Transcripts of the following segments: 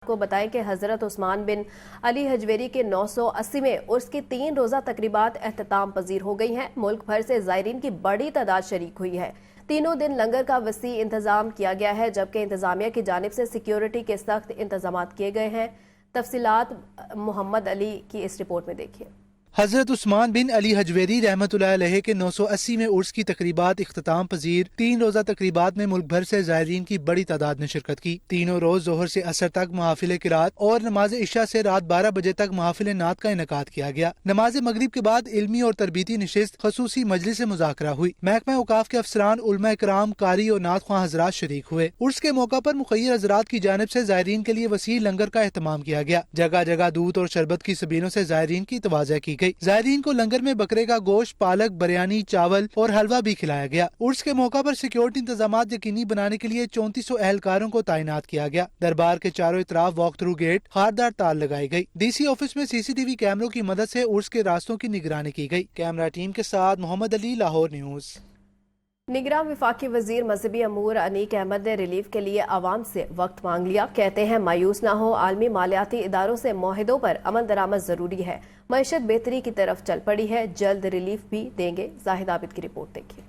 کو بتائیں کہ حضرت عثمان بن علی حجویری کے 980 عرس کی 3 روزہ تقریبات اختتام پذیر ہو گئی ہیں۔ ملک بھر سے زائرین کی بڑی تعداد شریک ہوئی ہے۔ تینوں دن لنگر کا وسیع انتظام کیا گیا ہے، جبکہ انتظامیہ کی جانب سے سیکیورٹی کے سخت انتظامات کیے گئے ہیں۔ تفصیلات محمد علی کی اس رپورٹ میں دیکھیے۔ حضرت عثمان بن علی حجویری رحمۃ اللہ علیہ کے 980 عرس کی تقریبات اختتام پذیر 3 روزہ تقریبات میں ملک بھر سے زائرین کی بڑی تعداد نے شرکت کی۔ تینوں روز ظہر سے عصر تک محافل قرات اور نماز عشاء سے رات 12 بجے تک محافل نعت کا انعقاد کیا گیا۔ نماز مغرب کے بعد علمی اور تربیتی نشست خصوصی مجلس مذاکرہ ہوئی۔ محکمہ اوقاف کے افسران، علماء کرام، قاری اور نعت خواں حضرات شریک ہوئے۔ عرس کے موقع پر مخیر حضرات کی جانب سے زائرین کے لیے وسیع لنگر کا اہتمام کیا گیا۔ جگہ جگہ دودھ اور شربت کی سبیلوں سے زائرین کی تواضع کی گئی۔ زائرین کو لنگر میں بکرے کا گوشت، پالک، بریانی، چاول اور حلوہ بھی کھلایا گیا۔ عرس کے موقع پر سیکیورٹی انتظامات یقینی بنانے کے لیے 3400 اہلکاروں کو تعینات کیا گیا۔ دربار کے چاروں اطراف واک تھرو گیٹ، خاردار تار لگائی گئی۔ ڈی سی آفس میں CCTV کیمروں کی مدد سے عرس کے راستوں کی نگرانی کی گئی۔ کیمرہ ٹیم کے ساتھ محمد علی، لاہور نیوز۔ نگراں وفاقی وزیر مذہبی امور انیک احمد نے ریلیف کے لیے عوام سے وقت مانگ لیا۔ کہتے ہیں مایوس نہ ہو، عالمی مالیاتی اداروں سے معاہدوں پر عمل درآمد ضروری ہے۔ معیشت بہتری کی طرف چل پڑی ہے، جلد ریلیف بھی دیں گے۔ زاہد عابد کی رپورٹ دیکھیے۔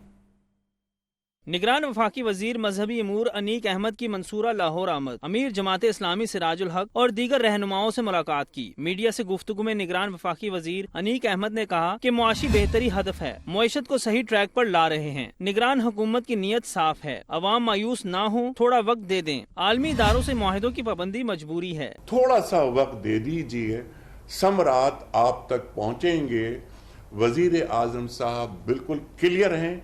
نگران وفاقی وزیر مذہبی امور انیک احمد کی منصورہ لاہور آمد۔ امیر جماعت اسلامی سراج الحق اور دیگر رہنماؤں سے ملاقات کی۔ میڈیا سے گفتگو میں نگران وفاقی وزیر انیک احمد نے کہا کہ معاشی بہتری ہدف ہے، معیشت کو صحیح ٹریک پر لا رہے ہیں۔ نگران حکومت کی نیت صاف ہے، عوام مایوس نہ ہوں، تھوڑا وقت دے دیں۔ عالمی اداروں سے معاہدوں کی پابندی مجبوری ہے۔ تھوڑا سا وقت دے دیجئے، ثمرات آپ تک پہنچیں گے۔ وزیر اعظم صاحب بالکل کلیئر ہیں،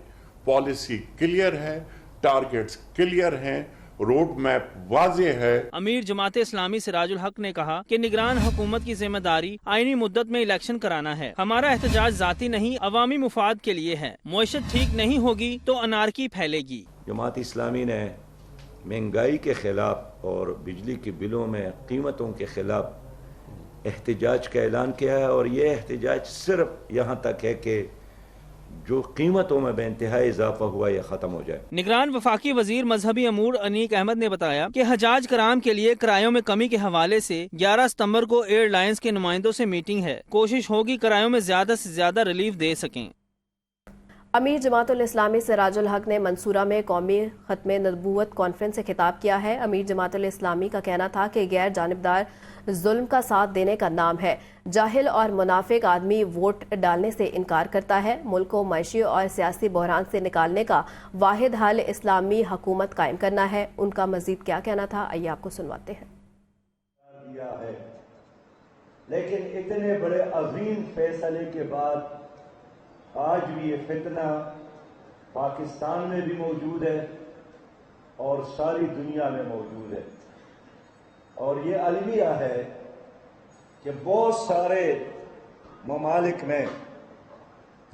پالیسی کلیئر ہے، ٹارگٹس کلیئر ہیں، روڈ میپ واضح ہے۔ امیر جماعت اسلامی سراج الحق نے کہا کہ نگران حکومت کی ذمہ داری آئینی مدت میں الیکشن کرانا ہے۔ ہمارا احتجاج ذاتی نہیں، عوامی مفاد کے لیے ہے۔ معیشت ٹھیک نہیں ہوگی تو انارکی پھیلے گی۔ جماعت اسلامی نے مہنگائی کے خلاف اور بجلی کے بلوں میں قیمتوں کے خلاف احتجاج کا اعلان کیا ہے، اور یہ احتجاج صرف یہاں تک ہے کہ جو قیمتوں میں بے انتہائی اضافہ ہوا یہ ختم ہو جائے۔ نگران وفاقی وزیر مذہبی امور انیک احمد نے بتایا کہ حجاج کرام کے لیے کرایوں میں کمی کے حوالے سے 11 ستمبر کو ایئر لائنز کے نمائندوں سے میٹنگ ہے۔ کوشش ہوگی کرایوں میں زیادہ سے زیادہ ریلیف دے سکیں۔ امیر جماعت الاسلامی سراج الحق نے منصورہ میں قومی ختم نبوت کانفرنس سے خطاب کیا ہے۔ امیر جماعت الاسلامی کا کہنا تھا کہ غیر جانبدار ظلم کا ساتھ دینے کا نام ہے۔ جاہل اور منافق آدمی ووٹ ڈالنے سے انکار کرتا ہے۔ ملک کو معاشی اور سیاسی بحران سے نکالنے کا واحد حل اسلامی حکومت قائم کرنا ہے۔ ان کا مزید کیا کہنا تھا، آئیے آپ کو سنواتے ہیں۔ لیکن اتنے بڑے عظیم فیصلے کے بعد آج بھی یہ فتنہ پاکستان میں بھی موجود ہے اور ساری دنیا میں موجود ہے، اور یہ المیہ ہے کہ بہت سارے ممالک میں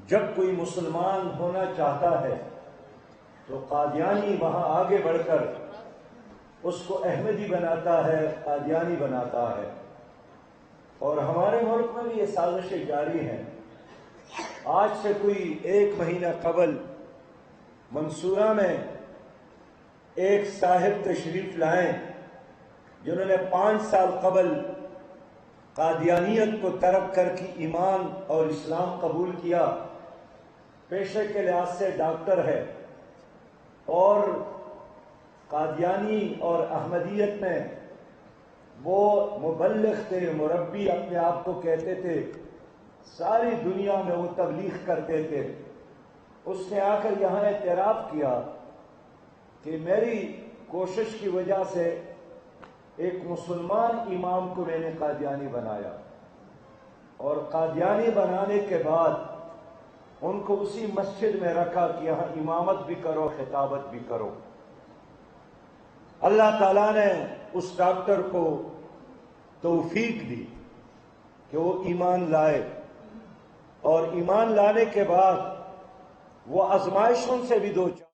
جب کوئی مسلمان ہونا چاہتا ہے تو قادیانی وہاں آگے بڑھ کر اس کو احمدی بناتا ہے، قادیانی بناتا ہے، اور ہمارے ملک میں بھی یہ سازشیں جاری ہیں۔ آج سے کوئی 1 مہینہ قبل منصورہ میں ایک صاحب تشریف لائیں جنہوں نے 5 سال قبل قادیانیت کو ترک کر کے ایمان اور اسلام قبول کیا، پیشے کے لحاظ سے ڈاکٹر ہے، اور قادیانی اور احمدیت میں وہ مبلغ تھے، مربی اپنے آپ کو کہتے تھے، ساری دنیا میں وہ تبلیغ کرتے تھے۔ اس نے آ کر یہاں اعتراف کیا کہ میری کوشش کی وجہ سے ایک مسلمان امام کو میں نے قادیانی بنایا، اور قادیانی بنانے کے بعد ان کو اسی مسجد میں رکھا کہ یہاں امامت بھی کرو، خطابت بھی کرو۔ اللہ تعالیٰ نے اس ڈاکٹر کو توفیق دی کہ وہ ایمان لائے، اور ایمان لانے کے بعد وہ آزمائشوں سے بھی دو چار۔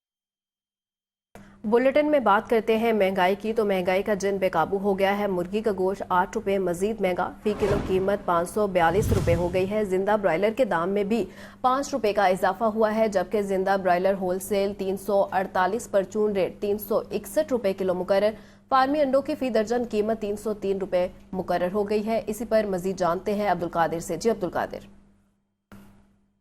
بلیٹن میں بات کرتے ہیں مہنگائی کی، تو مہنگائی کا جن بے قابو ہو گیا ہے۔ مرغی کا گوشت 8 روپے مزید مہنگا، فی کلو قیمت 542 روپے ہو گئی ہے۔ زندہ برائلر کے دام میں بھی 5 روپے کا اضافہ ہوا ہے، جبکہ زندہ برائلر ہول سیل 348 پرچون ریٹ 361 روپے کلو مقرر۔ फार्मी अंडों की फी दर्जन कीमत 303 रुपए मुकर्रर हो गई है। इसी पर मजीद जानते हैं अब्दुल कादिर से। जी अब्दुल कादिर।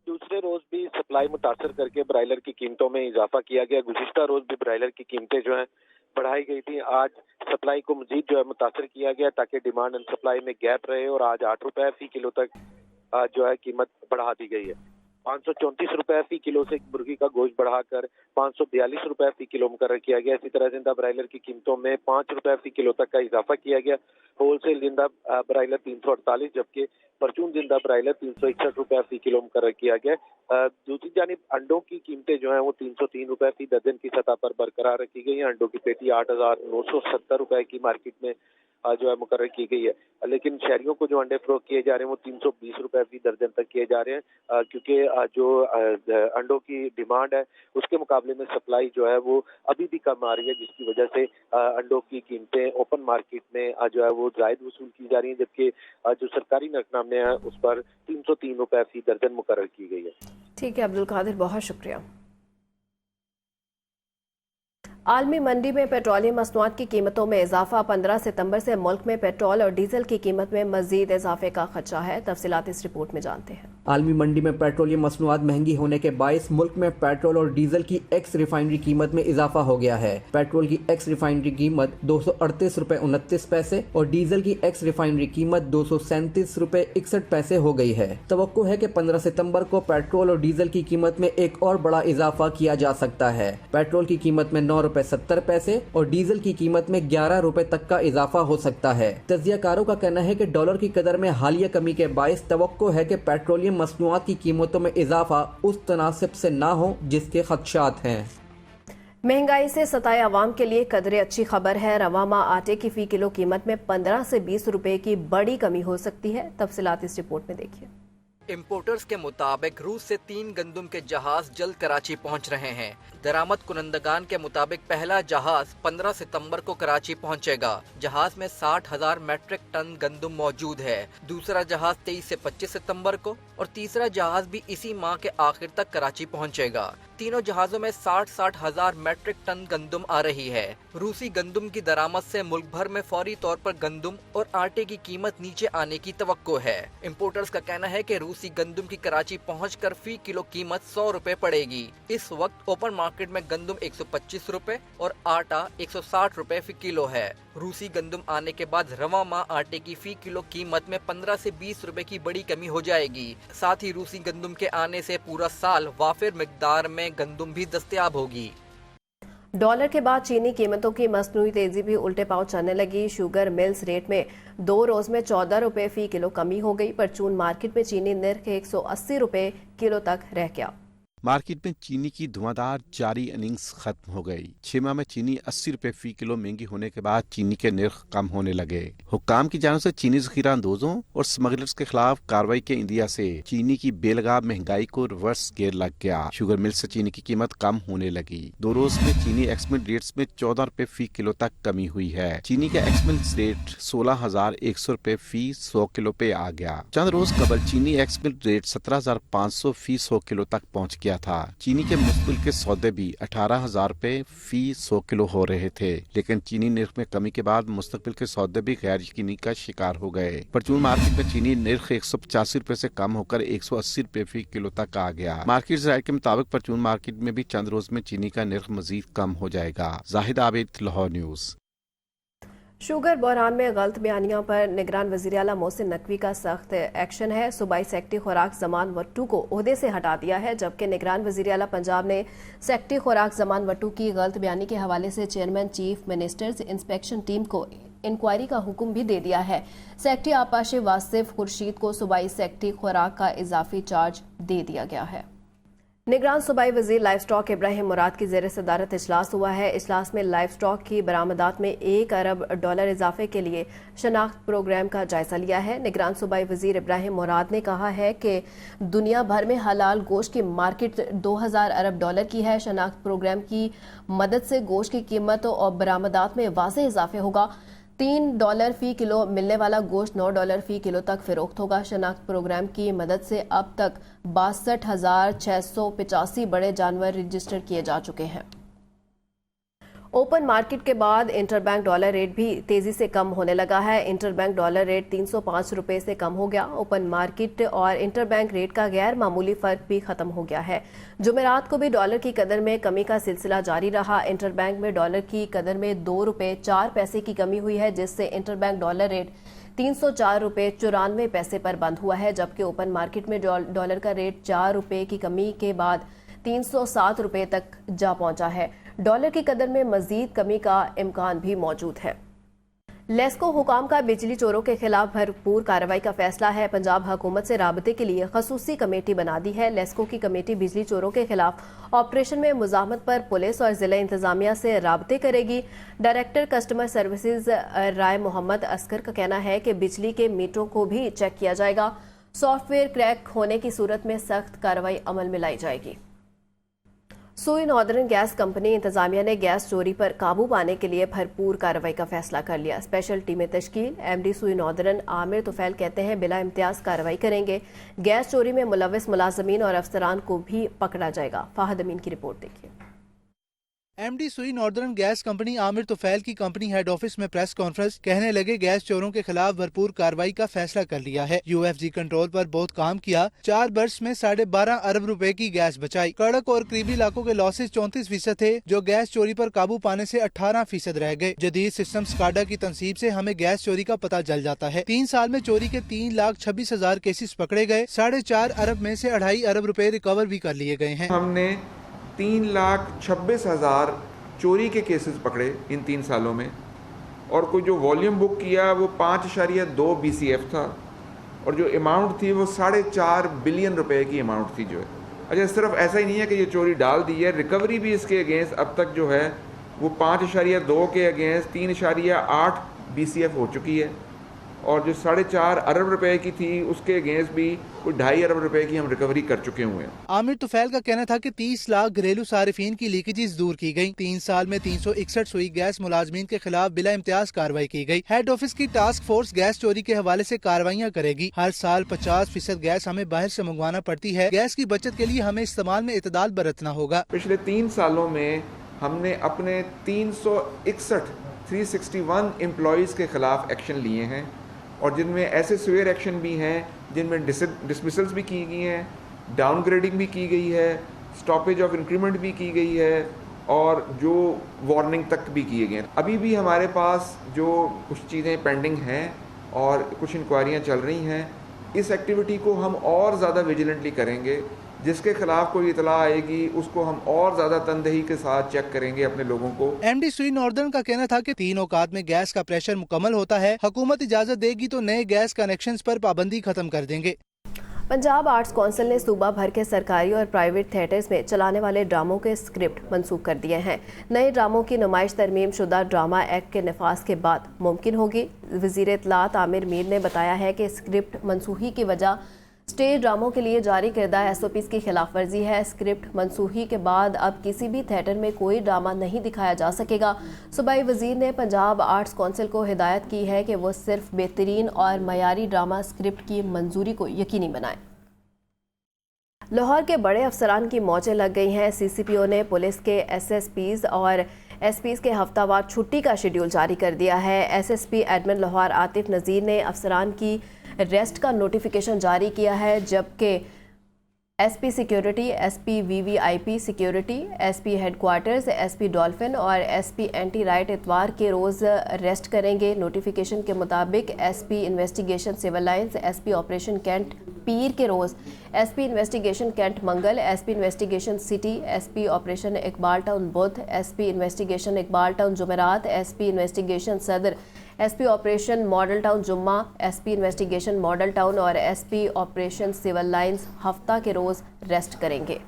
दूसरे रोज भी सप्लाई मुतासर करके ब्रायलर की कीमतों में इजाफा किया गया। गुज़िश्ता रोज भी ब्रायलर की कीमतें जो हैं बढ़ाई गई थी। आज सप्लाई को मजीद जो है मुतासर किया गया ताकि डिमांड एंड सप्लाई में गैप रहे और आज 8 रुपए फी किलो तक जो है कीमत बढ़ा दी गई है। 534 रुपए फी किलो से मुर्गी का गोश्त बढ़ाकर 542 रुपए फी किलो मुकर्रर किया गया। इसी तरह जिंदा ब्रायलर की कीमतों में 5 रुपए फी किलो तक का इजाफा किया गया। होलसेल जिंदा ब्रायलर 348 जबकि परचून जिंदा ब्रायलर 361 रुपए फी किलो मुकर्रर किया गया। दूसरी जानिब अंडों की कीमतें जो हैं वो 303 रुपए फी दर्जन की सतह पर बरकरार रखी गई है। अंडों की पेटी 8,970 रुपए की मार्केट में जो है मुकर्रर की गई है, लेकिन शहरियों को जो अंडे फरोख्त किए जा रहे हैं वो 320 रुपए फी दर्जन तक किए जा रहे हैं, क्योंकि जो अंडों की डिमांड है उसके मुकाबले में सप्लाई जो है वो अभी भी कम आ रही है, जिसकी वजह से अंडों की कीमतें ओपन मार्केट में जो है वो जायद वसूल की जा रही है, जबकि जो सरकारी नकनामे हैं उस पर 303 रुपए फी दर्जन मुकर्रर की गई है। ठीक है अब्दुल कादिर, बहुत शुक्रिया। आलमी मंडी में पेट्रोलियम मसनूआत की कीमतों में इजाफा। 15 सितंबर से मुल्क में पेट्रोल और डीजल की कीमत में मजीद इजाफे का खदशा है। तफसीलात इस रिपोर्ट में जानते हैं। आलमी मंडी में पेट्रोलियम मसनूआत महंगी होने के बायस मुल्क में पेट्रोल और डीजल की एक्स रिफाइनरी कीमत में इजाफा हो गया है। पेट्रोल की एक्स रिफाइनरी कीमत 238 रुपए 29 पैसे और डीजल की एक्स रिफाइनरी कीमत 237 रुपए 61 पैसे हो गई है। तवक्को है कि 15 सितंबर को पेट्रोल और डीजल की कीमत में एक और बड़ा इजाफा किया जा सकता है। पेट्रोल की कीमत में 9 रुपए 70 पैसे और डीजल की कीमत में 11 रुपए तक का इजाफा हो सकता है। तज्जियाकारों का कहना है कि डॉलर की कदर में हालिया कमी के बायस तवक्को है कि पेट्रोलियम मसनूआत की कीमतों में इजाफा उस तनासिब से ना हो जिसके खदशात हैं। महंगाई से सताए अवाम के लिए कदरे अच्छी खबर है। रवा माह आटे की फी किलो कीमत में 15 से 20 रुपए की बड़ी कमी हो सकती है। तफसीलात इस रिपोर्ट में देखिए। इम्पोर्टर्स के मुताबिक रूस से 3 गंदम के जहाज जल्द कराची पहुंच रहे हैं। दरामद कुनंदगान के मुताबिक पहला जहाज 15 सितंबर को कराची पहुंचेगा। जहाज में 60,000 मेट्रिक टन गंदम मौजूद है। दूसरा जहाज 23 से 25 सितंबर को और तीसरा जहाज भी इसी माह के आखिर तक कराची पहुंचेगा। तीनों जहाजों में 60 हजार मेट्रिक टन गंदम आ रही है। रूसी गंदम की दरामद से मुल्क भर में फौरी तौर पर गंदम और आटे की कीमत नीचे आने की तवक्को है। इम्पोर्टर्स का कहना है कि रूसी गंदम की कराची पहुंचकर फी किलो कीमत 100 रुपए पड़ेगी। इस वक्त ओपन मार्केट में गंदम 125 रुपए और आटा 160 रुपए फी किलो है। रूसी गंदम आने के बाद रवा माह आटे की फी किलो कीमत में 15 से 20 रुपए की बड़ी कमी हो जाएगी। साथ ही रूसी गंदम के आने से पूरा साल वाफिर मिकदार में गंदम भी दस्तयाब होगी। डॉलर के बाद चीनी कीमतों की मसनूई तेजी भी उल्टे पांव चलने लगी। शुगर मिल्स रेट में 2 रोज में 14 रुपए फी किलो कमी हो गई। परचून मार्केट में चीनी निर्ख 180 रुपए किलो तक रह गया। मार्केट में चीनी की धुआंधार जारी इनिंग्स खत्म हो गई। 6 माह में चीनी 80 रुपए फी किलो महंगी होने के बाद चीनी के निर्ख कम होने लगे। हुक्काम की जानिब से चीनी जखीरा अंदोजों और स्मगलर्स के खिलाफ कार्रवाई के इंदिया से चीनी की बेलगाम महंगाई को रिवर्स गेयर लग गया। शुगर मिल से चीनी की कीमत कम होने लगी। 2 रोज में चीनी एक्समिल्ट रेट्स में 14 रुपए फी किलो तक कमी हुई है। चीनी का एक्समिल्ट रेट 16,100 रुपए फी 100 किलो पे आ गया। चंद रोज कबल चीनी एक्समिल्ट रेट 17,500 फी 100 किलो तक पहुँच गया था। चीनी के मुस्तकिल के सौदे भी 18,000 रुपए फी 100 किलो हो रहे थे, लेकिन चीनी निर्ख में कमी के बाद मुस्तकिल के सौदे भी गैर यकीनी का शिकार हो गए। परचून मार्केट में चीनी निर्ख 185 रुपए से कम होकर 180 रुपए फी किलो तक आ गया। मार्केट जराये के मुताबिक परचून मार्केट में भी चंद रोज में चीनी का निर्ख मजीद कम हो जाएगा। जाहिद आबिद, लाहौर न्यूज। शुगर बहरान में गलत बयानियों पर निगरान वज़ीर आला मोहसिन नकवी का सख्त एक्शन है। सूबाई सेक्रेटरी खुराक जमान वट्टू को ओहदे से हटा दिया है, जबकि निगरान वज़ीर आला पंजाब ने सेक्रेटरी खुराक जमान वट्टू की गलत बयानी के हवाले से chairman chief ministers inspection team को इंक्वायरी का हुक्म भी दे दिया है। सेक्रेटरी आपाश वासिफ खुर्शीद को सूबाई सेक्रेटरी खुराक का इजाफी चार्ज दे दिया गया है। निगरान सूबाई वजीर लाइफ स्टॉक इब्राहिम मुराद की ज़ेर सदारत इजलास हुआ है। इजलास में लाइफ स्टॉक की बरामदात में $1 अरब इजाफे के लिए शनाख्त प्रोग्राम का जायजा लिया है। निगरान सूबाई वजीर इब्राहिम मुराद ने कहा है कि दुनिया भर में हलाल गोश्त की मार्केट $2,000 अरब की है। शनाख्त प्रोग्राम की मदद से गोश्त की कीमत और बरामदात में वाज़ेह इजाफे होगा। $3 फी किलो मिलने वाला गोश्त $9 फी किलो तक फरोख्त होगा। शनाख्त प्रोग्राम की मदद से अब तक 62,685 बड़े जानवर रजिस्टर किए जा चुके हैं। ओपन मार्केट के बाद इंटरबैंक डॉलर रेट भी तेजी से कम होने लगा है। इंटरबैंक डॉलर रेट 305 रुपए से कम हो गया। ओपन मार्केट और इंटरबैंक रेट का गैर मामूली फर्क भी खत्म हो गया है। जुमेरात को भी डॉलर की कदर में कमी का सिलसिला जारी रहा। इंटरबैंक में डॉलर की कदर में 2 रुपए 4 पैसे की कमी हुई है, जिससे इंटरबैंक डॉलर रेट 304 रुपए 94 पैसे पर बंद हुआ है, जबकि ओपन मार्केट में डॉलर का रेट 4 रुपए की कमी के बाद 307 रुपए तक जा पहुंचा है। डॉलर की कदर में मजीद कमी का इम्कान भी मौजूद है। लेस्को हुकाम का बिजली चोरों के खिलाफ भरपूर कार्रवाई का फैसला है। पंजाब हुकूमत से राबते के लिए खसूसी कमेटी बना दी है। लेस्को की कमेटी बिजली चोरों के खिलाफ ऑपरेशन में मुजाहमत पर पुलिस और जिला इंतजामिया से राबते करेगी। डायरेक्टर कस्टमर सर्विसेज राय मोहम्मद असगर का कहना है कि बिजली के मीटरों को भी चेक किया जाएगा। सॉफ्टवेयर क्रैक होने की सूरत में सख्त कार्रवाई अमल में लाई जाएगी। सुई नॉर्दर्न गैस कंपनी इंतजामिया ने गैस चोरी पर काबू पाने के लिए भरपूर कार्रवाई का फैसला कर लिया। स्पेशल टीमें तश्कील। एमडी सुई नॉर्दर्न आमिर तुफैल कहते हैं बिला इम्तियाज कार्रवाई करेंगे। गैस चोरी में मुलविस मुलाजमीन और अफसरान को भी पकड़ा जाएगा। फाहद अमीन की रिपोर्ट देखिए। एमडी सुई northern gas company Aamir Tufail की कंपनी हेड ऑफिस में प्रेस कॉन्फ्रेंस कहने लगे गैस चोरों के खिलाफ भरपूर कार्रवाई का फैसला कर लिया है। यूएफजी कंट्रोल पर बहुत काम किया। 4 बर्स में 12.5 अरब रुपए की गैस बचाई। कड़क और करीबी इलाकों के लॉसेस 34% थे, जो गैस चोरी पर काबू पाने से 18% रह गए। जदीद सिस्टम स्काडा की तनसीब से हमें गैस चोरी का पता चल जाता है। 3 साल में चोरी के 3,26,000 केसेस पकड़े गए। 4.5 अरब में से 2.5 अरब रुपए रिकवर भी कर लिए गए हैं। हमने 3,26,000 चोरी के केसेस पकड़े इन 3 सालों में, और कोई जो वॉल्यूम बुक किया वो 5.2 BCF था, और जो अमाउंट थी वो 4.5 बिलियन रुपए की अमाउंट थी जो है। अच्छा, सिर्फ ऐसा ही नहीं है कि ये चोरी डाल दी है, रिकवरी भी इसके अगेंस्ट अब तक जो है वो 5.2 के अगेंस्ट 3.8 BCF हो चुकी है, और जो 4.5 अरब रुपए की थी उसके अगेंस्ट भी कोई 2.5 अरब रुपए की हम रिकवरी कर चुके हुए हैं। आमिर तुफैल का कहना था कि 30 लाख घरेलू सारिफीन की लीकेजेस दूर की गई। 3 साल में 361 सुई गैस मुलाजमीन के खिलाफ बिला इम्तियाज कार्रवाई की गई। हेड ऑफिस की टास्क फोर्स गैस चोरी के हवाले से कार्रवाइयाँ करेगी। हर साल 50% गैस हमें बाहर से मंगवाना पड़ती है। गैस की बचत के लिए हमें इस्तेमाल में इतदाल बरतना होगा। पिछले 3 सालों में हमने अपने 361 एम्प्लॉयज़ के खिलाफ एक्शन लिए हैं, और जिनमें ऐसे सिवियर एक्शन भी हैं जिनमें डिसमिसल्स भी की गई हैं, डाउनग्रेडिंग भी की गई है, स्टॉपेज ऑफ इंक्रीमेंट भी की गई है, और जो वार्निंग तक भी किए गए हैं। अभी भी हमारे पास जो कुछ चीज़ें पेंडिंग हैं और कुछ इंक्वायरियाँ चल रही हैं। इस एक्टिविटी को हम और ज़्यादा विजिलेंटली करेंगे। जिसके खिलाफ कोई इतला आएगी उसको हम और ज्यादा तनदेही के साथ चेक करेंगे अपने लोगों को। एमडी सुई नॉर्दर्न का कहना था कि 3 औकात में गैस का प्रेशर मुकम्मल होता है। हुकूमत इजाजत देगी तो नए गैस कनेक्शंस पर पाबंदी खत्म कर देंगे। पंजाब आर्ट्स काउंसिल ने सूबा भर के सरकारी और प्राइवेट थिएटर्स में चलाने वाले ड्रामों के स्क्रिप्ट मंसूख कर दिए हैं। नए ड्रामों की नुमाइश तरमीम शुदा ड्रामा एक्ट के नफाज के बाद मुमकिन होगी। वज़ीर इत्तलात आमिर मीर ने बताया है कि स्क्रिप्ट मनसूखी की वजह स्टेज ड्रामों के लिए जारी करदा SOPs की खिलाफ वर्जी है। स्क्रिप्ट मनसूखी के बाद अब किसी भी थिएटर में कोई ड्रामा नहीं दिखाया जा सकेगा। सूबाई वजीर ने पंजाब आर्ट्स काउंसिल को हिदायत की है कि वो सिर्फ बेहतरीन और मयारी ड्रामा स्क्रिप्ट की मंजूरी को यकीनी बनाएं। लाहौर के बड़े अफसरान की मौजें लग गई हैं। CCPO ने पुलिस के SSPs और SPs के हफ्तावार छुट्टी का शेड्यूल जारी कर दिया है। SSP एडमिन लाहौर आतिफ नज़ीर ने अफसरान की रेस्ट का नोटिफिकेशन जारी किया है, जबकि SP security, SP VVIP security, SP headquarters, SP dolphin और SP एंटी राइट इतवार के रोज़ रेस्ट करेंगे। नोटिफिकेशन के मुताबिक SP investigation civil lines, SP operation Cantt पीर के रोज़, SP इन्वेस्टिगेशन कैंट मंगल, SP investigation city, SP operation Iqbal town बुध, SP इन्वेस्टिगेशन इकबाल टाउन जुमेरात, SP investigation Saddar, SP operation model town जुम्मा, SP इन्वेस्टिगेशन मॉडल टाउन और SP ऑपरेशन सिविल लाइन्स हफ्ता के रोज़ रेस्ट करेंगे।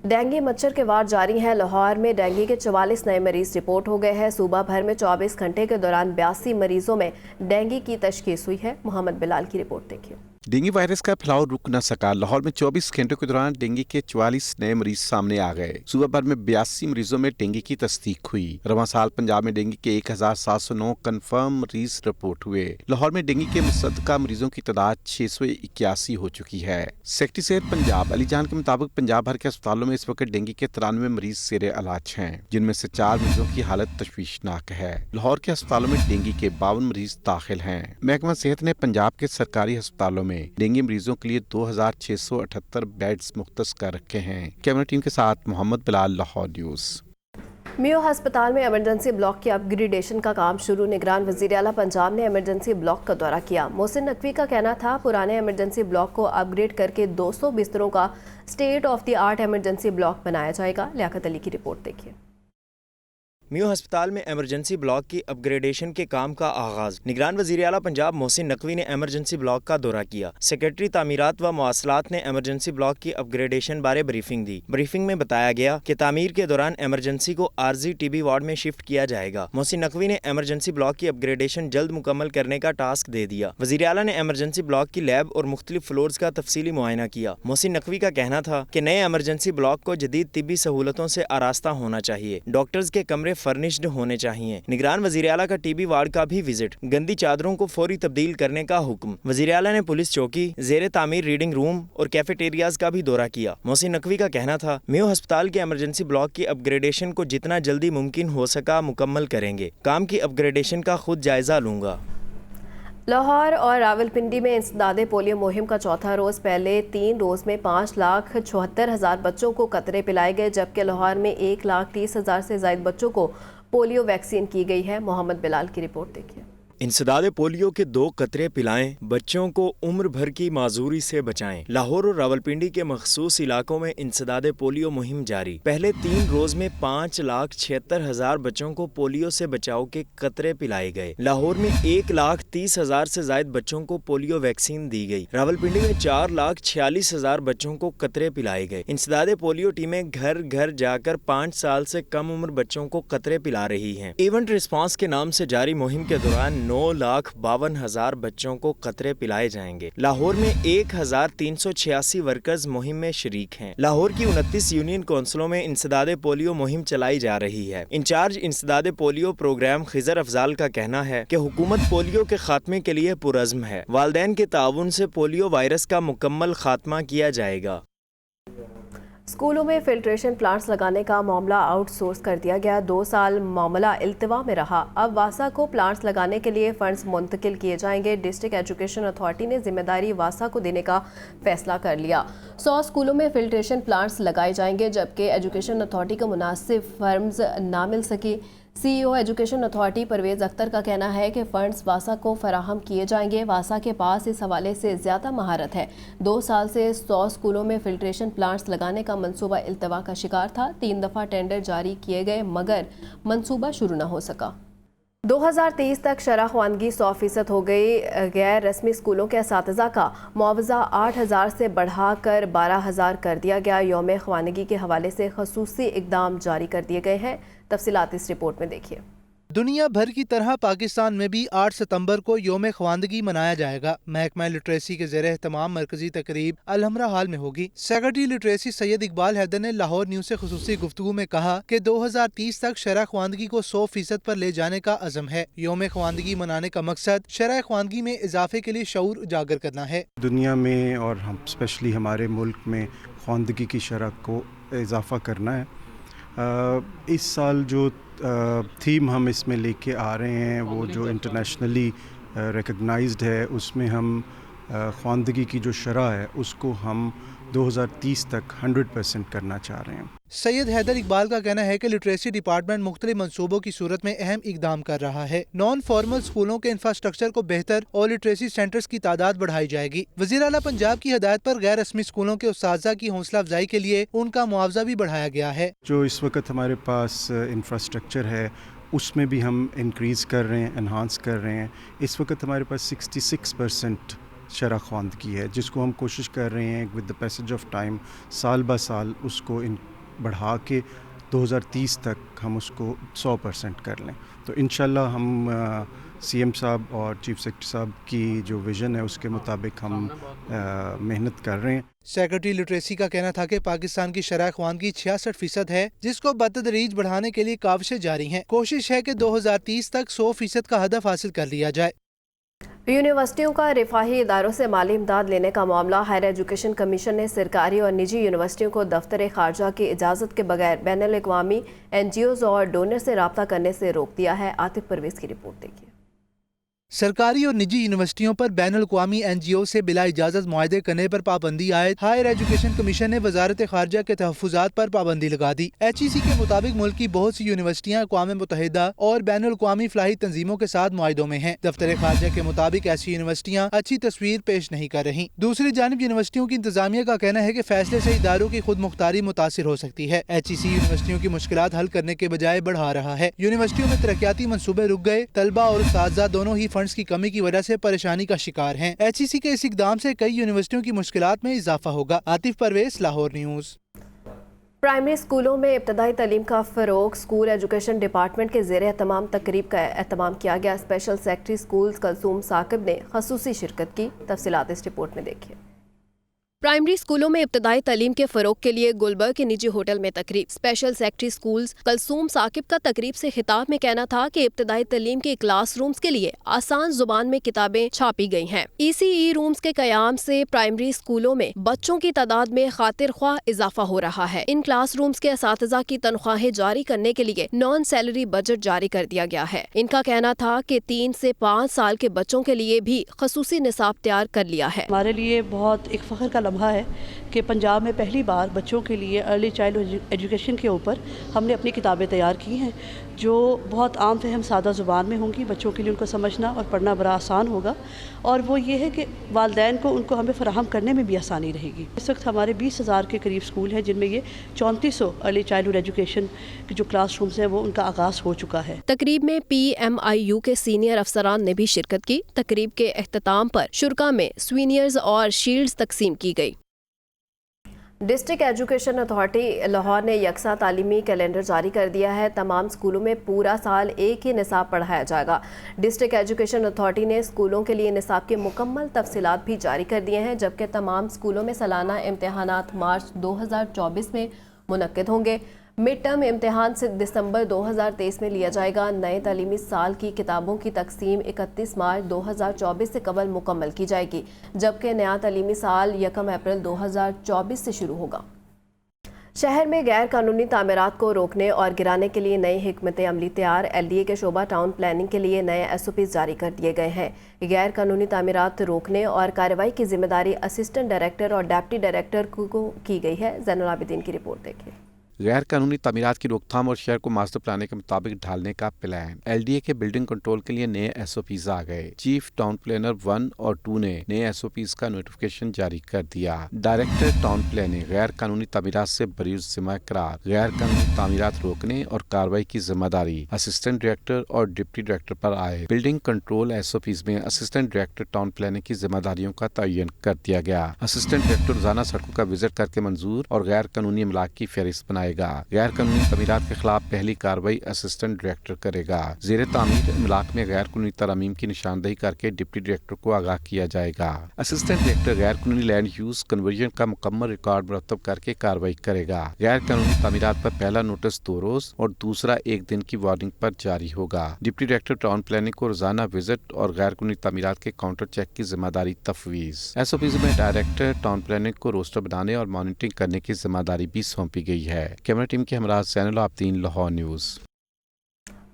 डेंगू मच्छर के वार जारी हैं। लाहौर में डेंगू के 44 नए मरीज रिपोर्ट हो गए हैं। सूबा भर में 24 घंटे के दौरान 82 मरीजों में डेंगू की तशखीस हुई है। मोहम्मद बिलाल की रिपोर्ट देखिए। डेंगू वायरस का फैलाव रुक न सका। लाहौर में 24 घंटों के दौरान डेंगू के 44 नए मरीज सामने आ गए। सुबह भर में 82 मरीजों में डेंगू की तस्दीक हुई। रवां साल पंजाब में डेंगू के 1709 कन्फर्म मरीज रिपोर्ट हुए। लाहौर में डेंगू के मुसद्दका मरीजों की तादाद 681 हो चुकी है। सेक्रेटरी सेहत पंजाब अली जान के मुताबिक पंजाब भर के अस्पतालों में इस वक्त डेंगू के 93 मरीज जेर इलाज हैं, जिनमें से 4 मरीजों की हालत तशवीशनाक है। लाहौर के अस्पतालों में डेंगू के 52 मरीज दाखिल हैं। महकमा सेहत ने पंजाब के सरकारी अस्पतालों में डेंगू मरीजों के लिए 2678 बेड्स मुख्तस कर रखे हैं। कैमरा टीम के साथ मोहम्मद बिलाल, लाहौर न्यूज़। मियो अस्पताल में इमरजेंसी ब्लॉक की अपग्रेडेशन का काम शुरू। निगरान वज़ीर आला पंजाब ने इमरजेंसी ब्लॉक का दौरा किया। मोहसिन नकवी का कहना था पुराने इमरजेंसी ब्लॉक को अपग्रेड करके 200 बिस्तरों का state of the art emergency block बनाया जाएगा। लियाकत अली की रिपोर्ट देखिए। मियो अस्पताल में एमरजेंसी ब्लॉक की अपग्रेडेशन के काम का आगाज। निगरान वज़ीर आला पंजाब मोहसिन नकवी ने एमरजेंसी ब्लॉक का दौरा किया। सेक्रेटरी तामीरात व मवासलात ने एमरजेंसी ब्लॉक की अपग्रेडेशन बारे ब्रीफिंग दी। ब्रीफिंग में बताया गया कि तामीर के दौरान एमरजेंसी को आरजी टीबी वार्ड में शिफ्ट किया जाएगा। मोहसिन नकवी ने एमरजेंसी ब्लॉक की अपग्रेडेशन जल्द मुकम्मल करने का टास्क दे दिया। वज़ीर आला ने एमरजेंसी ब्लॉक की लैब और मुख्तलिफ फ्लोर्स का तफसीली मुआयना किया। मोहसिन नकवी का कहना था कि नए एमरजेंसी ब्लॉक को जदीद तिब्बी सहूलतों से आरास्ता होना चाहिए। डॉक्टर्स के कमरे फर्निश्ड होने चाहिए। निगरान वज़ीर आला का टीबी वार्ड का भी विजिट। गंदी चादरों को फौरी तब्दील करने का हुक्म। वज़ीर आला ने पुलिस चौकी, ज़ेरे तामीर रीडिंग रूम और कैफेटेरियाज का भी दौरा किया। मोहसिन नकवी का कहना था मियो अस्पताल के एमरजेंसी ब्लॉक की अपग्रेडेशन को जितना जल्दी मुमकिन हो सका मुकम्मल करेंगे। काम की अपग्रेडेशन का खुद जायजा लूंगा। लाहौर और रावलपिंडी में इंसदादे पोलियो मुहिम का चौथा रोज़ पहले 3 रोज़ में 5,74,000 बच्चों को कतरे पिलाए गए, जबकि लाहौर में 1,30,000 से ज़ायद बच्चों को पोलियो वैक्सीन की गई है। मोहम्मद बिलाल की रिपोर्ट देखिए। इंसदादे पोलियो के 2 कतरे पिलाएं, बच्चों को उम्र भर की माजूरी से बचाएं। लाहौर और रावलपिंडी के मखसूस इलाकों में इंसदादे पोलियो मुहिम जारी। पहले 3 रोज में 5,76,000 बच्चों को पोलियो से बचाव के कतरे पिलाए गए। लाहौर में 1,30,000 से जायद बच्चों को पोलियो वैक्सीन दी गई। रावलपिंडी में 4,46,000 बच्चों को कतरे पिलाए गए। इंसदादे पोलियो टीमें घर घर जाकर 5 साल से कम उम्र बच्चों को कतरे पिला रही हैं। इवेंट रिस्पांस के नाम से जारी मुहिम के दौरान 9,52,000 बच्चों को कतरे पिलाए जाएंगे। लाहौर में 1,386 वर्कर्स मुहिम में शरीक हैं। लाहौर की 29 यूनियन कौंसिलों में इंसदादे पोलियो मुहिम चलाई जा रही है। इंचार्ज इंसदादे पोलियो प्रोग्राम खिजर अफजाल का कहना है कि हुकूमत पोलियो के खात्मे के लिए पुरज़्म है। वालिदैन के ताउन से पोलियो वायरस का मुकम्मल खात्मा किया जाएगा। स्कूलों में फिल्ट्रेशन प्लांट्स लगाने का मामला आउटसोर्स कर दिया गया। 2 साल मामला इल्तिवा में रहा। अब वासा को प्लांट्स लगाने के लिए फंड्स मुंतकिल किए जाएंगे। डिस्ट्रिक्ट एजुकेशन अथॉरिटी ने जिम्मेदारी वासा को देने का फैसला कर लिया। 100 स्कूलों में फिल्ट्रेशन प्लांट्स लगाए जाएंगे, जबकि एजुकेशन अथॉरिटी को मुनासिब फर्म्स ना मिल सकी। CEO education authority Parvez Akhtar का कहना है कि फ़ंड्स वासा को फराहम किए जाएंगे। वासा के पास इस हवाले से ज़्यादा महारत है। 2 साल से 100 स्कूलों में फिल्ट्रेशन प्लांट्स लगाने का मंसूबा इल्तवा का शिकार था। 3 दफ़ा टेंडर जारी किए गए मगर मंसूबा शुरू न हो सका। 2023 तक शरह ख्वानगी 100% हो गई। गैर रस्मी स्कूलों के असातिज़ा का मुआवजा 8,000 से बढ़ाकर 12,000 कर दिया गया। यौम ख्वानगी के हवाले से खसूसी इक़दाम जारी कर दिए गए हैं। तफसीलात इस रिपोर्ट में देखिए। दुनिया भर की तरह पाकिस्तान में भी 8 सितंबर को यौम ख्वानदगी मनाया जाएगा। महकमा लिटरेसी के ज़ेरे एहतमाम मरकजी तकरीब अलहमरा हाल में होगी। सेक्रेटरी लिटरेसी सैयद इकबाल हैदर ने लाहौर न्यूज़ से खुसूसी गुफ्तगू में कहा कि 2030 तक शरह ख्वानदगी को 100% पर ले जाने का अज़म है। यौम ख्वानदगी मनाने का मकसद शरह ख्वानदगी में इजाफे के लिए शऊर उजागर करना है। दुनिया में और हम स्पेशली हमारे मुल्क में ख्वानदगी की शरह को इजाफा करना है। इस साल जो थीम हम इसमें लेके आ रहे हैं वो जो इंटरनेशनली रिकग्नाइज्ड है, उसमें हम ख्वानदगी की जो शरह है उसको हम 2030 तक 100% करना चाह रहे हैं। सैयद हैदर इकबाल का कहना है कि लिटरेसी डिपार्टमेंट मुख्तलिफ मंसूबों की सूरत में अहम इकदाम कर रहा है। नॉन फॉर्मल स्कूलों के इंफ्रास्ट्रक्चर को बेहतर और लिटरेसी सेंटर्स की तादाद बढ़ाई जाएगी। वज़ीर आला पंजाब की हिदायत पर गैर रस्मी स्कूलों के उस्ताज़ा की हौसला अफजाई के लिए उनका मुआवजा भी बढ़ाया गया है। जो इस वक्त हमारे पास इंफ्रास्ट्रक्चर है उसमें भी हम इंक्रीज़ कर रहे हैं, एनहांस कर रहे हैं। इस वक्त हमारे पास 66% शरह ख्वानदगी है, जिसको हम कोशिश कर रहे हैं with the passage of time साल ब साल उसको बढ़ा के 2030 तक हम उसको 100% कर लें। तो इंशाल्लाह हम CM साहब और चीफ सेक्रेटरी साहब की जो विज़न है उसके मुताबिक हम मेहनत कर रहे हैं। सेक्रेटरी लिटरेसी का कहना था कि पाकिस्तान की शरह ख्वानगी 66% है, जिसको बतदरीज बढ़ाने के लिए काविशें जारी हैं। कोशिश है कि 2030 तक 100% का हदफ हासिल कर लिया जाए। यूनिवर्सिटियों का रिफाही इदारों से माली इमदाद लेने का मामला हायर एजुकेशन कमीशन ने सरकारी और निजी यूनिवर्सिटियों को दफ्तर खारजा की इजाज़त के बगैर बैनुल अक़वामी NGOs और डोनर से रब्ता करने से रोक दिया है। आतिफ परवेज़ की रिपोर्ट देखिए। सरकारी और निजी यूनिवर्सिटियों पर बैनुल अक़वामी NGO से बिला इजाज़त मुआहदे करने पर पाबंदी आयद हायर एजुकेशन कमीशन ने वजारत खारजा के तहफ़्फ़ुज़ात पर पाबंदी लगा दी। HEC के मुताबिक मुल्क की बहुत सी यूनिवर्सिटियाँ अक़वाम मुत्तहिदा और बैनुल अक़वामी फ़लाही तंजीमों के साथ मुआहदों में हैं। दफ्तर खारजा के मुताबिक ऐसी यूनिवर्सिटियाँ अच्छी तस्वीर पेश नहीं कर रही। दूसरी जानिब यूनिवर्सिटियों की इंतजामिया का कहना है कि फैसले से इदारों की खुद मुख्तारी मुतासिर हो सकती है। HEC यूनिवर्सिटियों की मुश्किलात हल करने के बजाय बढ़ा रहा है। यूनिवर्सिटियों में तरक्याती मनसूबे रुक गए, तलबा और उस्ताज़ा दोनों ही फंड्स की कमी की वजह से परेशानी का शिकार हैं। HEC के इस इक़दाम से कई यूनिवर्सिटियों की मुश्किलात में इजाफा होगा। आतिफ परवेज, लाहौर न्यूज़। प्राइमरी स्कूलों में इब्तदाई तालीम का फ़रोग़, स्कूल एजुकेशन डिपार्टमेंट के ज़ेर एहतमाम तकरीब का एहतमाम किया गया। Special secretary schools Kulsoom Saqib ने ख़ुसूसी शिरकत की। तफसीलात इस रिपोर्ट में देखिए। प्राइमरी स्कूलों में इब्तदाई तालीम के फ़रोग़ के लिए गुलबर्ग के निजी होटल में तकरीब। Special secretary schools Kulsoom Saqib का तकरीब से खिताब में कहना था कि इब्तदाई तालीम के क्लास रूम्स के लिए आसान जुबान में किताबें छापी गई हैं। ECE रूम्स के क़याम से प्राइमरी स्कूलों में बच्चों की तादाद में खातिर ख्वाह इजाफा हो रहा है। इन क्लास रूम्स के असातिज़ा की तनख्वाहें जारी करने के लिए नॉन सैलरी बजट जारी कर दिया गया है। इनका कहना था कि 3 से 5 साल के बच्चों के लिए भी खसूसी निसाब तैयार कर लिया है। हमारे लिए बहुत एक फ़ख्र का लम्हा है कि पंजाब में पहली बार बच्चों के लिए अर्ली चाइल्ड एजुकेशन के ऊपर हमने अपनी किताबें तैयार की हैं, जो बहुत आम फहम सादा ज़ुबान में होंगी। बच्चों के लिए उनको समझना और पढ़ना बड़ा आसान होगा, और वो ये है कि वालिदैन को उनको हमें फ़राहम करने में भी आसानी रहेगी। इस वक्त हमारे 20,000 के करीब स्कूल हैं, जिनमें ये 3400 अर्ली चाइल्ड एजुकेशन के जो क्लास रूम्स हैं वो उनका आगाज़ हो चुका है। तकरीब में PMIU के सीनियर अफसरान ने भी शिरकत की। तकरीब के अख्ताम पर शुरा में स्वीनियर्स और शील्ड्स तकसीम की गई। डिस्ट्रिक्ट एजुकेशन अथॉरिटी लाहौर ने यकसा तालीमी कैलेंडर जारी कर दिया है। तमाम स्कूलों में पूरा साल एक ही निसाब पढ़ाया जाएगा। डिस्ट्रिक्ट एजुकेशन अथॉरिटी ने स्कूलों के लिए निसाब के मुकम्मल तफसीलात भी जारी कर दिए हैं, जबकि तमाम स्कूलों में सालाना इम्तहानात मार्च 2024 में मुनक्किद होंगे। मिड टर्म इम्तहान से दिसंबर 2023 में लिया जाएगा। नए तालीमी साल की किताबों की तकसीम 31 मार्च 2024 से कबल मुकम्मल की जाएगी, जबकि नया तालीमी साल 1 अप्रैल 2024 से शुरू होगा। शहर में गैर कानूनी तामीरात को रोकने और गिराने के लिए नई हिकमत अमली तैयार। LDA के शोबा टाउन प्लानिंग के लिए नए SOPs जारी कर दिए गए हैं। गैर कानूनी तामीरात रोकने और कार्रवाई की जिम्मेदारी असिस्टेंट डायरेक्टर और डिप्टी डायरेक्टर को की गई है। ज़ैनुल आबिदीन की रिपोर्ट देखिए। गैर कानूनी तामीरात की रोकथाम और शहर को मास्टर प्लान के मुताबिक ढालने का प्लान। LDA के बिल्डिंग कंट्रोल के लिए नए SOPs आ गए। चीफ टाउन प्लानर 1 और 2 ने नए SOPs का नोटिफिकेशन जारी कर दिया। डायरेक्टर टाउन प्लानिंग गैर कानूनी तामीरात से बरीउज़ ज़िम्मा करार। गैर कानूनी तामीरात रोकने और कार्रवाई की जिम्मेदारी असिस्टेंट डायरेक्टर और डिप्टी डायरेक्टर पर आए। बिल्डिंग कंट्रोल SOPs में असिस्टेंट डायरेक्टर टाउन प्लानिंग की जिम्मेदारियों का तयन कर दिया गया। असिस्टेंट डायरेक्टर रोजाना सड़कों का विजिट करके मंजूर और गैर कानूनी इमलाक की फहरिस्त बनाएगा। गैर कानूनी तमीरात के खिलाफ पहली कार्रवाई असिस्टेंट डायरेक्टर करेगा। जेर तामीर इमलाक में गैर कानूनी तरमीम की निशानदेही करके डिप्टी डायरेक्टर को आगाह किया जाएगा। असिस्टेंट डायरेक्टर गैर कानूनी लैंड यूज कन्वर्जन का मुकम्मल रिकॉर्ड मुरतब करके कार्रवाई करेगा। गैर कानूनी तामीरात पर पहला नोटिस 2 रोज और दूसरा 1 दिन की वार्निंग पर जारी होगा। डिप्टी डायरेक्टर टाउन प्लानिंग को रोजाना विजिट और गैर कानूनी तामीरात के काउंटर चेक की जिम्मेदारी तफवीज। SOPs में डायरेक्टर टाउन प्लानिंग को रोस्टर बनाने और मॉनिटरिंग करने की जिम्मेदारी भी सौंपी गई है। कैमरा टीम के हमरा ज़ैनुल आबिदीन, लाहौर न्यूज़।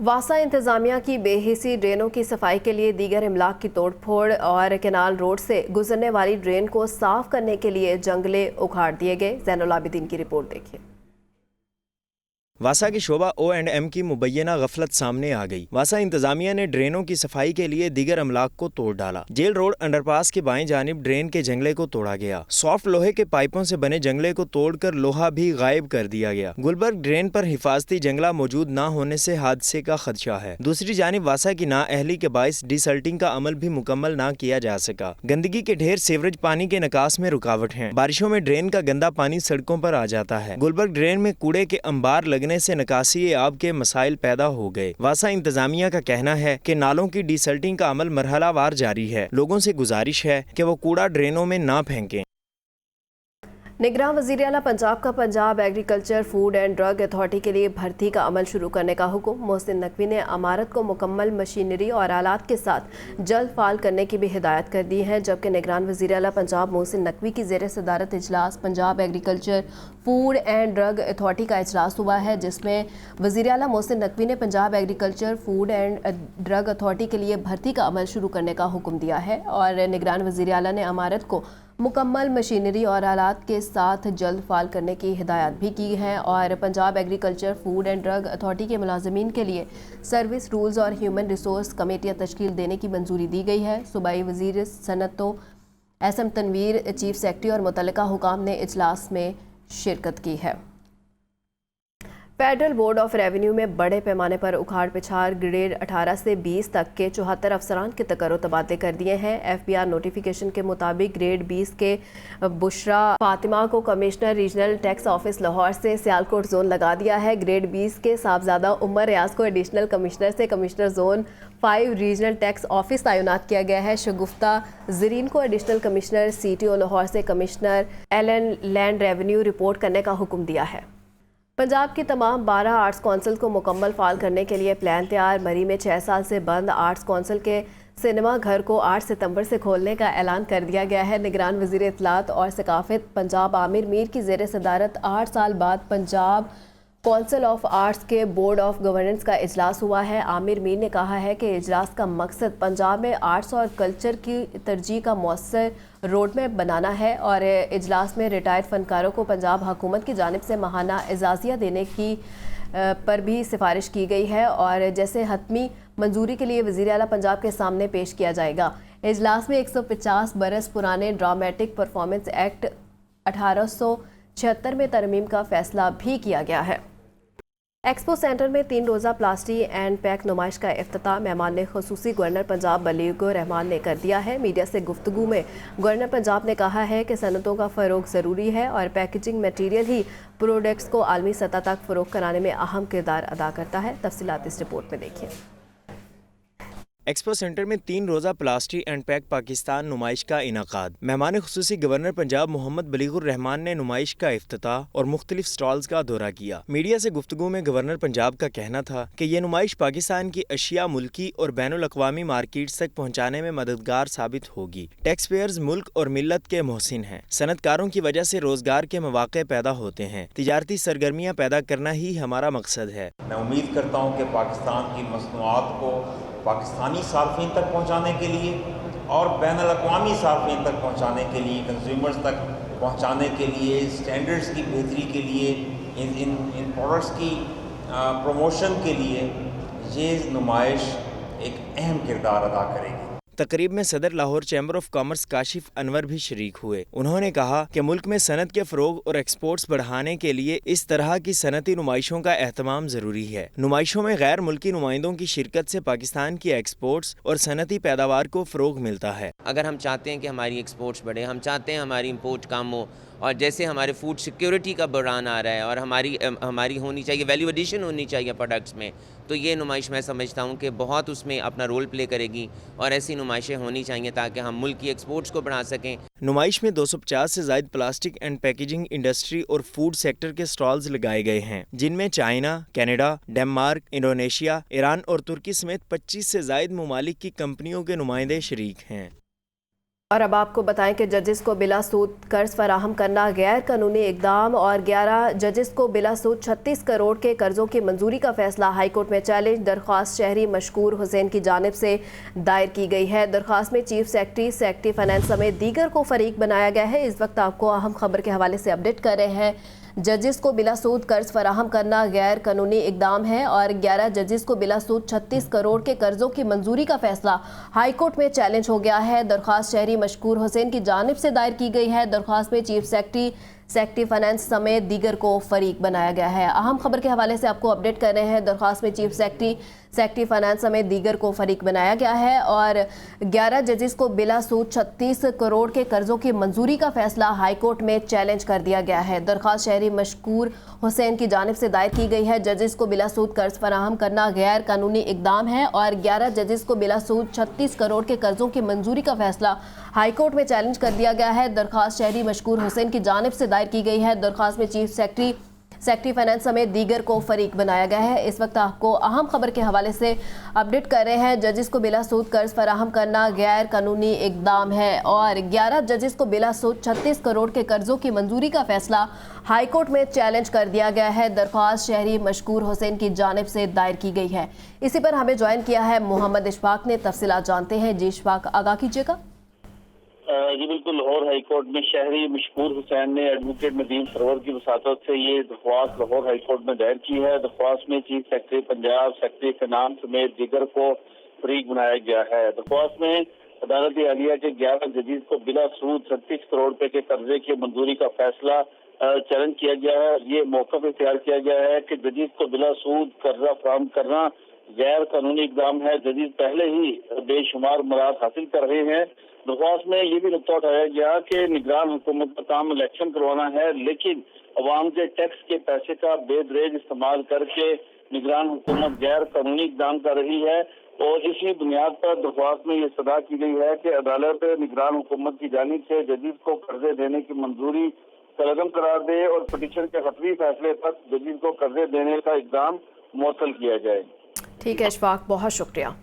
वासा इंतजामिया की बेहिसी ड्रेनों की सफाई के लिए दीगर इमलाक की तोड़फोड़ और कैनाल रोड से गुजरने वाली ड्रेन को साफ करने के लिए जंगले उखाड़ दिए गए। ज़ैनुल आबिदीन की रिपोर्ट देखिए। वासा की शोबा O&M की मुबैना गफलत सामने आ गई। वासा इंतजामिया ने ड्रेनों की सफाई के लिए दीगर अमलाक को तोड़ डाला। जेल रोड अंडरपास के बाएं जानिब ड्रेन के जंगले को तोड़ा गया। सॉफ्ट लोहे के पाइपों से बने जंगले को तोड़कर लोहा भी गायब कर दिया गया। गुलबर्ग ड्रेन पर हिफाजती जंगला मौजूद न होने से हादसे का खदशा है। दूसरी जानिब वासा की नाअहली के बायस डिसल्टिंग का अमल भी मुकम्मल न किया जा सका। गंदगी के ढेर सीवरेज पानी के निकास में रुकावट है। बारिशों में ड्रेन का गंदा पानी सड़कों पर आ जाता है। गुलबर्ग ड्रेन में कूड़े के अंबार लगने لگنے سے نکاسی آب کے مسائل پیدا ہو گئے۔ واسا انتظامیہ کا کہنا ہے کہ نالوں کی ڈی سلٹنگ کا عمل مرحلہ وار جاری ہے۔ لوگوں سے گزارش ہے کہ وہ کوڑا ڈرینوں میں نہ پھینکیں۔ نگراں وزیر اعلیٰ پنجاب کا Punjab agriculture food and drug authority کے لیے بھرتی کا عمل شروع کرنے کا حکم۔ محسن نقوی نے امارت کو مکمل مشینری اور آلات کے ساتھ جلد فعال کرنے کی بھی ہدایت کر دی ہے، جبکہ نگران وزیر اعلیٰ پنجاب محسن نقوی کی زیر صدارت اجلاس Punjab agriculture food and drug authority کا اجلاس ہوا ہے، جس میں وزیر اعلیٰ محسن نقوی نے Punjab agriculture food and drug authority کے لیے بھرتی کا عمل شروع کرنے کا حکم دیا ہے، اور نگران وزیر اعلیٰ نے امارت کو مکمل مشینری اور آلات کے ساتھ جلد فعال کرنے کی ہدایت بھی کی ہے، اور Punjab agriculture food and drug authority کے ملازمین کے لیے سروس رولز اور ہیومن ریسورس کمیٹیاں تشکیل دینے کی منظوری دی گئی ہے۔ صوبائی وزیر صنعتوں S M Tanvir, chief secretary اور متعلقہ حکام نے اجلاس میں شرکت کی ہے۔ فیڈرل بورڈ آف ریونیو میں بڑے پیمانے پر اکھاڑ پچھاڑ گریڈ 18 سے 20 تک کے 74 افسران کے تقرر و تبادلے کر دیے ہیں۔ ایف بی آر نوٹیفیکیشن کے مطابق گریڈ 20 کے بشرا فاطمہ کو commissioner regional tax office Lahore سے سیالکوٹ زون لگا دیا ہے۔ گریڈ 20 کے صاحبزادہ عمر ریاض کو ایڈیشنل کمشنر سے commissioner zone 5 regional tax office تعینات کیا گیا ہے۔ شگفتہ زرین کو additional commissioner C T O Lahore سے commissioner L N land revenue report کرنے کا حکم دیا ہے۔ پنجاب کی تمام 12 آرٹس کونسل کو مکمل فعال کرنے کے لیے پلان تیار۔ مری میں 6 سال سے بند آرٹس کونسل کے سینما گھر کو 8 ستمبر سے کھولنے کا اعلان کر دیا گیا ہے۔ نگران وزیر اطلاعات اور ثقافت پنجاب عامر میر کی زیر صدارت 8 سال بعد پنجاب کونسل آف آرٹس کے بورڈ آف گورننس کا اجلاس ہوا ہے۔ عامر میر نے کہا ہے کہ اجلاس کا مقصد پنجاب میں آرٹس اور کلچر کی ترجیح کا مؤثر روڈ میپ بنانا ہے، اور اجلاس میں ریٹائرڈ فنکاروں کو پنجاب حکومت کی جانب سے ماہانہ اعزازیہ دینے کی پر بھی سفارش کی گئی ہے، اور جیسے حتمی منظوری کے لیے وزیر اعلیٰ پنجاب کے سامنے پیش کیا جائے گا۔ اجلاس میں 150 برس پرانے ڈرامیٹک پرفارمنس ایکٹ 1876 میں ترمیم کا فیصلہ بھی کیا گیا ہے۔ ایکسپو سینٹر میں 3 روزہ پلاسٹی اینڈ پیک نمائش کا افتتاح مہمان خصوصی گورنر پنجاب بلیغ الرحمان نے کر دیا ہے۔ میڈیا سے گفتگو میں گورنر پنجاب نے کہا ہے کہ صنعتوں کا فروغ ضروری ہے، اور پیکیجنگ میٹیریل ہی پروڈکٹس کو عالمی سطح تک فروغ کرانے میں اہم کردار ادا کرتا ہے۔ تفصیلات اس رپورٹ میں دیکھیں۔ ایکسپو سینٹر میں 3 روزہ پلاسٹی اینڈ پیک پاکستان نمائش کا انعقاد۔ مہمان خصوصی گورنر پنجاب محمد بلیغ الرحمان نے نمائش کا افتتاح اور مختلف سٹالز کا دورہ کیا۔ میڈیا سے گفتگو میں گورنر پنجاب کا کہنا تھا کہ یہ نمائش پاکستان کی اشیاء ملکی اور بین الاقوامی مارکیٹس تک پہنچانے میں مددگار ثابت ہوگی۔ ٹیکس پیئرز ملک اور ملت کے محسن ہیں۔ صنعت کاروں کی وجہ سے روزگار کے مواقع پیدا ہوتے ہیں۔ تجارتی سرگرمیاں پیدا کرنا ہی ہمارا مقصد ہے۔ میں امید کرتا ہوں کہ پاکستان کی مصنوعات کو پاکستانی صارفین تک پہنچانے کے لیے اور بین الاقوامی صارفین تک پہنچانے کے لیے، کنزیومرز تک پہنچانے کے لیے، سٹینڈرڈز کی بہتری کے لیے، ان پروڈکٹس کی پروموشن کے لیے یہ نمائش ایک اہم کردار ادا کرے گی۔ تقریب میں صدر Lahore chamber of commerce Kashif Anwar بھی شریک ہوئے۔ انہوں نے کہا کہ ملک میں صنعت کے فروغ اور ایکسپورٹس بڑھانے کے لیے اس طرح کی صنعتی نمائشوں کا اہتمام ضروری ہے۔ نمائشوں میں غیر ملکی نمائندوں کی شرکت سے پاکستان کی ایکسپورٹس اور صنعتی پیداوار کو فروغ ملتا ہے۔ اگر ہم چاہتے ہیں کہ ہماری ایکسپورٹس بڑھے، ہم چاہتے ہیں ہماری امپورٹ کم ہو، اور جیسے ہمارے فوڈ سیکیورٹی کا بحران آ رہا ہے، اور ہماری ہونی چاہیے ویلیو ایڈیشن ہونی چاہیے پروڈکٹس میں، تو یہ نمائش میں سمجھتا ہوں کہ بہت اس میں اپنا رول پلے کرے گی، اور ایسی نمائشیں ہونی چاہیے تاکہ ہم ملک کی ایکسپورٹس کو بڑھا سکیں۔ نمائش میں 250 سے زائد پلاسٹک اینڈ پیکیجنگ انڈسٹری اور فوڈ سیکٹر کے سٹالز لگائے گئے ہیں، جن میں China, Canada, Denmark, Indonesia, Iran اور ترکی سمیت 25 سے زائد ممالک کی کمپنیوں کے نمائندے شریک ہیں۔ اور اب آپ کو بتائیں کہ ججز کو بلا سود قرض فراہم کرنا غیر قانونی اقدام، اور 11 ججز کو بلا سود 36 کروڑ کے قرضوں کی منظوری کا فیصلہ ہائی کورٹ میں چیلنج۔ درخواست شہری مشکور حسین کی جانب سے دائر کی گئی ہے۔ درخواست میں چیف سیکرٹری فائنانس سمیت دیگر کو فریق بنایا گیا ہے۔ اس وقت آپ کو اہم خبر کے حوالے سے اپڈیٹ کر رہے ہیں۔ ججز کو بلا سود قرض فراہم کرنا غیر قانونی اقدام ہے، اور 11 ججز کو بلا سود 36 کروڑ کے قرضوں کی منظوری کا فیصلہ ہائی کورٹ میں چیلنج ہو گیا ہے۔ درخواست شہری مشکور حسین کی جانب سے دائر کی گئی ہے۔ درخواست میں چیف سیکرٹری فائنانس سمیت دیگر کو فریق بنایا گیا ہے۔ اہم خبر کے حوالے سے آپ کو اپڈیٹ کر رہے ہیں۔ درخواست میں چیف سیکرٹری सेक्रेटरी फाइनेंस समेत दीगर को फरीक बनाया गया है और 11 जजेस को बिला सूद 36 करोड़ के कर्जों की मंजूरी का फैसला हाई कोर्ट में चैलेंज कर दिया गया है। दरख्वास्त शहरी मशकूर हुसैन की जानिब से दायर की गई है। जजेस को बिला सूद कर्ज फराहम करना गैर कानूनी इकदाम है और 11 जजेस को बिला सूद 36 करोड़ के कर्जों की मंजूरी का फैसला हाई कोर्ट में चैलेंज कर दिया गया है। दरख्वास्त शहरी मशकूर हुसैन की जानिब से दायर की गई है। दरख्वास्त में चीफ सेक्रेटरी फाइनेंस समेत दीगर को फरीक बनाया गया है। इस वक्त आपको अहम खबर के हवाले से अपडेट कर रहे हैं। जजेस को बिला सूद कर्ज फराहम करना गैर कानूनी इकदाम है और 11 जजेस को बिला सूद 36 करोड़ के कर्जों की मंजूरी का फैसला हाई कोर्ट में चैलेंज कर दिया गया है। दरख्वास्त शहरी मशकूर हुसैन की जानिब से दायर की गई है। इसी पर हमें ज्वाइन किया है मोहम्मद इशफाक ने। तफसीलात जानते हैं। जी इशफाक, आगाह कीजिएगा। जी बिल्कुल, लाहौर हाई कोर्ट में शहरी मशकूर हुसैन ने एडवोकेट नदीम सरवर की वसातत से ये दरख्वास्त लाहौर हाई कोर्ट में दायर की है। दरख्वास्त में chief secretary Punjab, secretary finance समेत दीगर को फरीक बनाया गया है। दरख्वास्त में अदालत आलिया के 11 जजेस को बिला सूद 36 करोड़ रुपए के कर्जे की मंजूरी का फैसला चैलेंज किया गया है। ये मौका इख्तियार किया गया है कि जजेस को बिला सूद कर्जा फराहम करना गैर कानूनी इकदाम है। जजेस पहले ही बेशुमार मुराद हासिल कर रहे हैं। दरख्वास्त में ये भी नुकता उठाया गया कि निगरान हुकूमत का काम इलेक्शन करवाना है, लेकिन अवाम के टैक्स के पैसे का बेदरेज इस्तेमाल करके निगरान हुकूमत गैर कानूनी इकदाम कर रही है और इसी बुनियाद पर दरख्वास्त में ये सदा की गई है कि अदालत निगरान हुकूमत की जानिब से जजेस को कर्जे देने की मंजूरी कलअदम करार दे और पिटीशन के खतरी फैसले तक जजेस को कर्जे देने का इकदाम मुअत्तल किया जाए। ठीक है इशफाक, बहुत शुक्रिया।